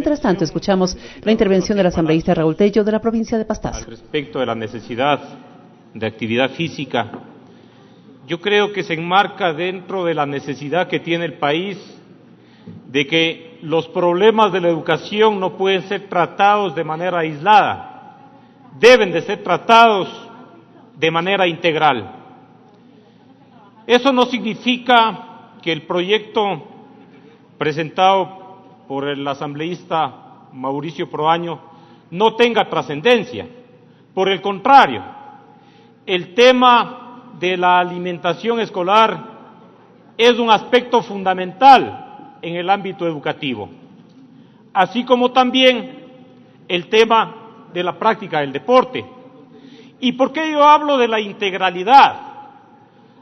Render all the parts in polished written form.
Mientras tanto, escuchamos la intervención del asambleísta Raúl Tello de la provincia de Pastaza. Al respecto de la necesidad de actividad física, yo creo que se enmarca dentro de la necesidad que tiene el país de que los problemas de la educación no pueden ser tratados de manera aislada, deben de ser tratados de manera integral. Eso no significa que el proyecto presentado por el asambleísta Mauricio Proaño no tenga trascendencia. Por el contrario, el tema de la alimentación escolar es un aspecto fundamental en el ámbito educativo, así como también el tema de la práctica del deporte. ¿Y por qué yo hablo de la integralidad?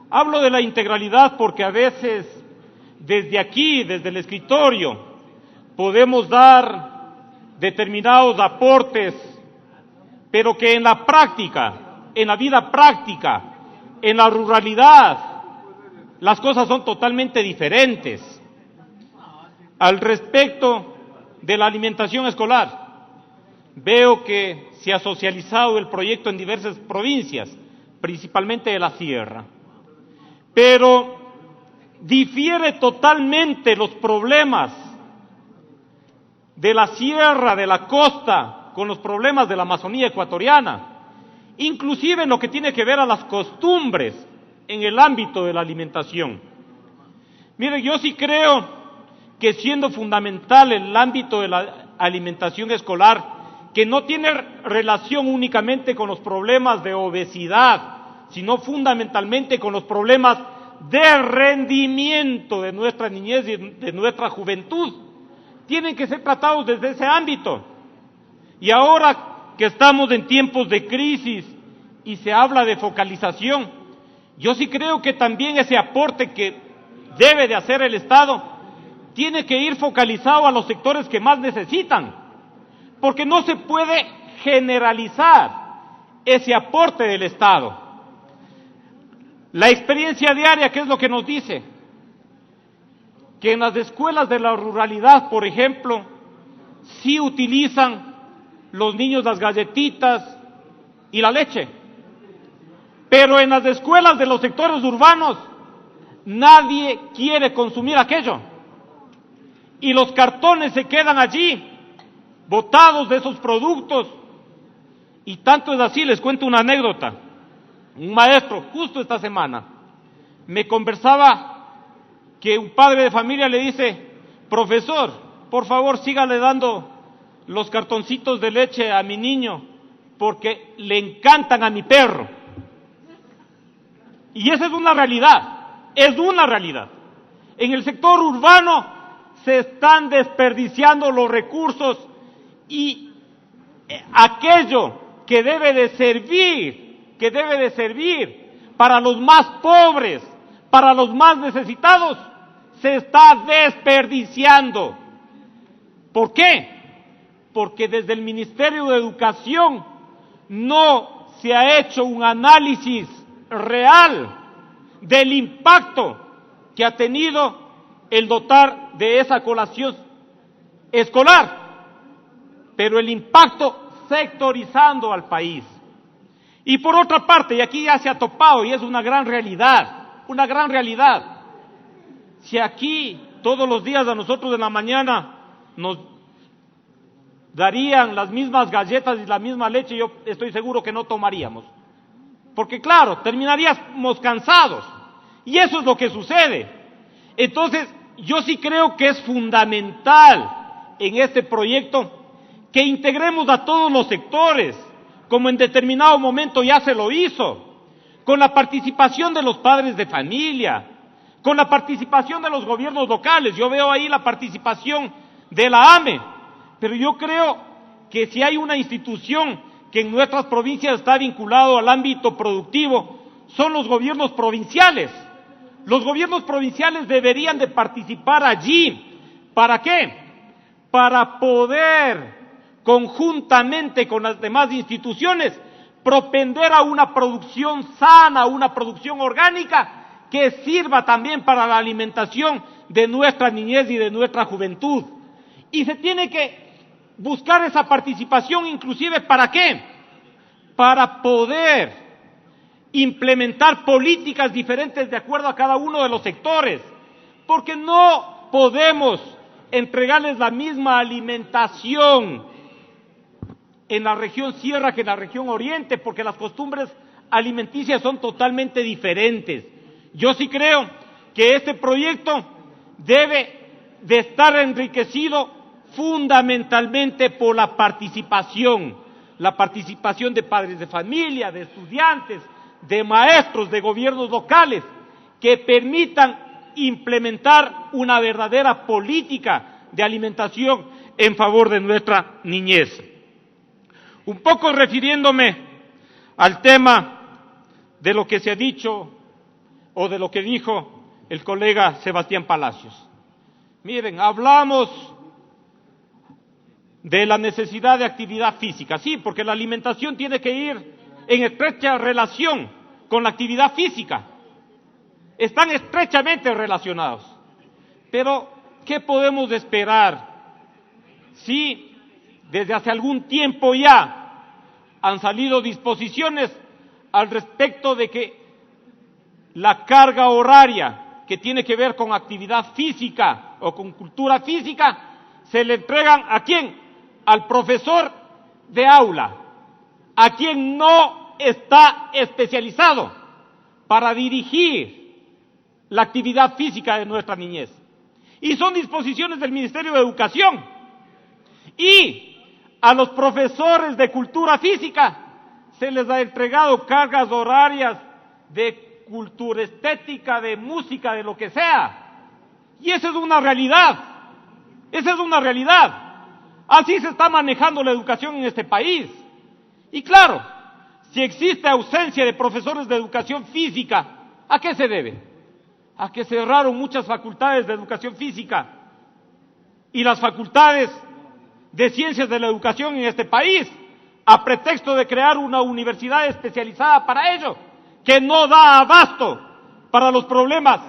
Hablo de la integralidad porque a veces desde aquí, desde el escritorio, podemos dar determinados aportes, pero que en la práctica, en la vida práctica, en la ruralidad, las cosas son totalmente diferentes. Al respecto de la alimentación escolar, veo que se ha socializado el proyecto en diversas provincias, principalmente de la sierra, pero difiere totalmente los problemas de la sierra, de la costa, con los problemas de la Amazonía ecuatoriana, inclusive en lo que tiene que ver a las costumbres en el ámbito de la alimentación. Mire, yo sí creo que siendo fundamental el ámbito de la alimentación escolar, que no tiene relación únicamente con los problemas de obesidad, sino fundamentalmente con los problemas de rendimiento de nuestra niñez y de nuestra juventud, tienen que ser tratados desde ese ámbito. Y ahora que estamos en tiempos de crisis y se habla de focalización, yo sí creo que también ese aporte que debe de hacer el Estado tiene que ir focalizado a los sectores que más necesitan, porque no se puede generalizar ese aporte del Estado. La experiencia diaria, ¿qué es lo que nos dice? Que en las escuelas de la ruralidad, por ejemplo, sí utilizan los niños las galletitas y la leche, pero en las escuelas de los sectores urbanos nadie quiere consumir aquello y los cartones se quedan allí botados de esos productos. Y tanto es así, les cuento una anécdota. Un maestro justo esta semana me conversaba que un padre de familia le dice: profesor, por favor sígale dando los cartoncitos de leche a mi niño porque le encantan a mi perro. Y esa es una realidad, es una realidad. En el sector urbano se están desperdiciando los recursos y aquello que debe de servir para los más pobres, para los más necesitados, se está desperdiciando. ¿Por qué? Porque desde el Ministerio de Educación no se ha hecho un análisis real del impacto que ha tenido el dotar de esa colación escolar, pero el impacto sectorizando al país. Y por otra parte, y aquí ya se ha topado, y es una gran realidad, si aquí todos los días a nosotros en la mañana nos darían las mismas galletas y la misma leche, yo estoy seguro que no tomaríamos, porque claro, terminaríamos cansados, y eso es lo que sucede. Entonces, yo sí creo que es fundamental en este proyecto que integremos a todos los sectores, como en determinado momento ya se lo hizo, con la participación de los padres de familia, con la participación de los gobiernos locales. Yo veo ahí la participación de la AME, pero yo creo que si hay una institución que en nuestras provincias está vinculado al ámbito productivo, son los gobiernos provinciales. Los gobiernos provinciales deberían de participar allí. ¿Para qué? Para poder, conjuntamente con las demás instituciones, propender a una producción sana, una producción orgánica, que sirva también para la alimentación de nuestra niñez y de nuestra juventud. Y se tiene que buscar esa participación inclusive, ¿para qué? Para poder implementar políticas diferentes de acuerdo a cada uno de los sectores, porque no podemos entregarles la misma alimentación en la región sierra que en la región oriente, porque las costumbres alimenticias son totalmente diferentes. Yo sí creo que este proyecto debe de estar enriquecido fundamentalmente por la participación de padres de familia, de estudiantes, de maestros, de gobiernos locales, que permitan implementar una verdadera política de alimentación en favor de nuestra niñez. Un poco refiriéndome al tema de lo que se ha dicho o de lo que dijo el colega Sebastián Palacios. Miren, hablamos de la necesidad de actividad física, sí, porque la alimentación tiene que ir en estrecha relación con la actividad física. Están estrechamente relacionados. Pero, ¿qué podemos esperar si desde hace algún tiempo ya han salido disposiciones al respecto de que la carga horaria que tiene que ver con actividad física o con cultura física se le entregan ¿a quién? Al profesor de aula, a quien no está especializado para dirigir la actividad física de nuestra niñez. Y son disposiciones del Ministerio de Educación. Y a los profesores de cultura física se les ha entregado cargas horarias de cultura estética, de música, de lo que sea. Y esa es una realidad. Esa es una realidad. Así se está manejando la educación en este país. Y claro, si existe ausencia de profesores de educación física, ¿a qué se debe? A que cerraron muchas facultades de educación física y las facultades de ciencias de la educación en este país, a pretexto de crear una universidad especializada para ello, que no da abasto para los problemas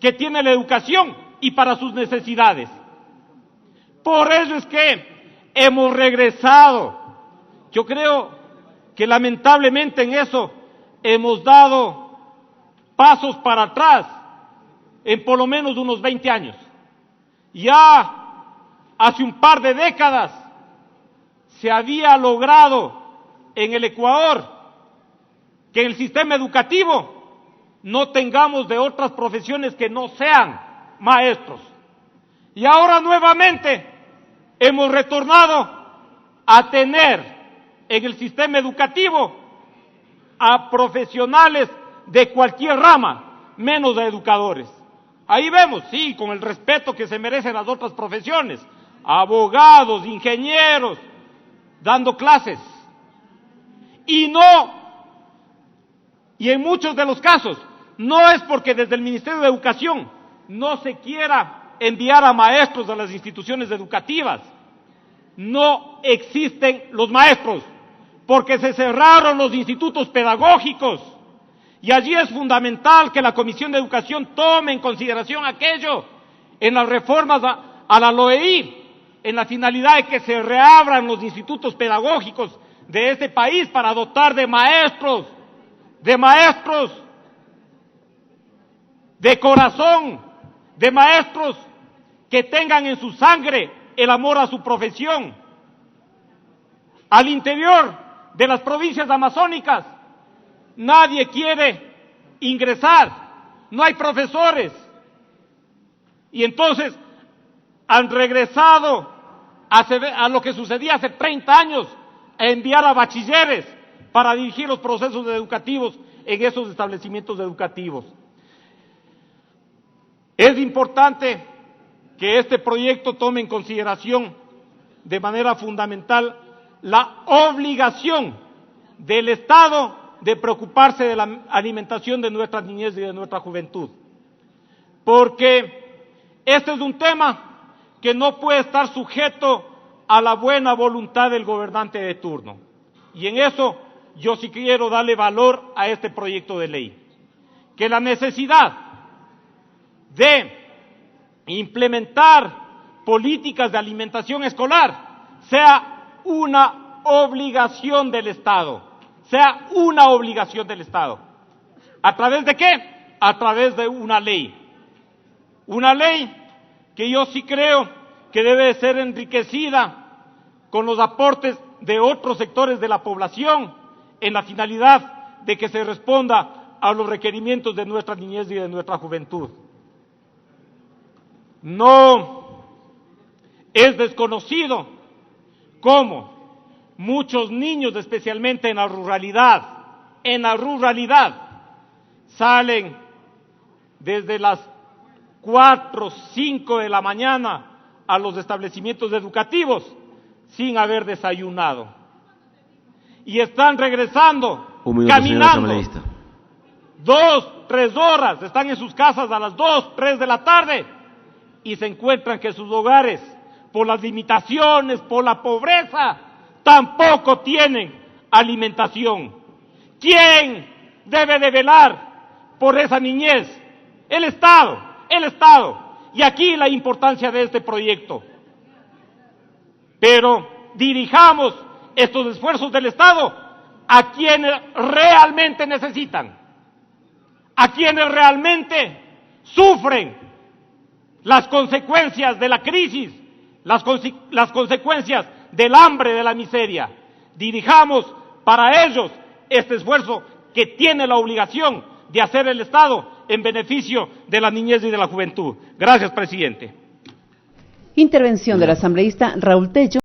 que tiene la educación y para sus necesidades. Por eso es que hemos regresado. Yo creo que lamentablemente en eso hemos dado pasos para atrás en por lo menos unos 20 años. Ya hace un par de décadas se había logrado en el Ecuador que en el sistema educativo no tengamos de otras profesiones que no sean maestros. Y ahora nuevamente hemos retornado a tener en el sistema educativo a profesionales de cualquier rama, menos a educadores. Ahí vemos, sí, con el respeto que se merecen las otras profesiones, abogados, ingenieros, dando clases. Y en muchos de los casos, no es porque desde el Ministerio de Educación no se quiera enviar a maestros a las instituciones educativas. No existen los maestros, porque se cerraron los institutos pedagógicos. Y allí es fundamental que la Comisión de Educación tome en consideración aquello en las reformas a la LOEI, en la finalidad de que se reabran los institutos pedagógicos de este país para dotar de maestros de corazón, de maestros que tengan en su sangre el amor a su profesión. Al interior de las provincias amazónicas nadie quiere ingresar, no hay profesores. Y entonces han regresado a lo que sucedía hace 30 años, a enviar a bachilleres para dirigir los procesos educativos en esos establecimientos educativos. Es importante que este proyecto tome en consideración de manera fundamental la obligación del Estado de preocuparse de la alimentación de nuestra niñez y de nuestra juventud. Porque este es un tema que no puede estar sujeto a la buena voluntad del gobernante de turno. Y en eso yo sí quiero darle valor a este proyecto de ley. Que la necesidad de implementar políticas de alimentación escolar sea una obligación del Estado, sea una obligación del Estado. ¿A través de qué? A través de una ley. Una ley que yo sí creo que debe ser enriquecida con los aportes de otros sectores de la población en la finalidad de que se responda a los requerimientos de nuestra niñez y de nuestra juventud. No es desconocido cómo muchos niños, especialmente en la ruralidad, salen desde las 4, 5 de la mañana a los establecimientos educativos sin haber desayunado. Y están regresando, caminando, 2, 3 horas, están en sus casas a las 2, 3 de la tarde y se encuentran que sus hogares, por las limitaciones, por la pobreza, tampoco tienen alimentación. ¿Quién debe de velar por esa niñez? El Estado, el Estado. Y aquí la importancia de este proyecto. Pero dirijamos estos esfuerzos del Estado a quienes realmente necesitan, a quienes realmente sufren las consecuencias de la crisis, las consecuencias del hambre, de la miseria. Dirijamos para ellos este esfuerzo que tiene la obligación de hacer el Estado en beneficio de la niñez y de la juventud. Gracias, presidente. Intervención del asambleísta Raúl Tello.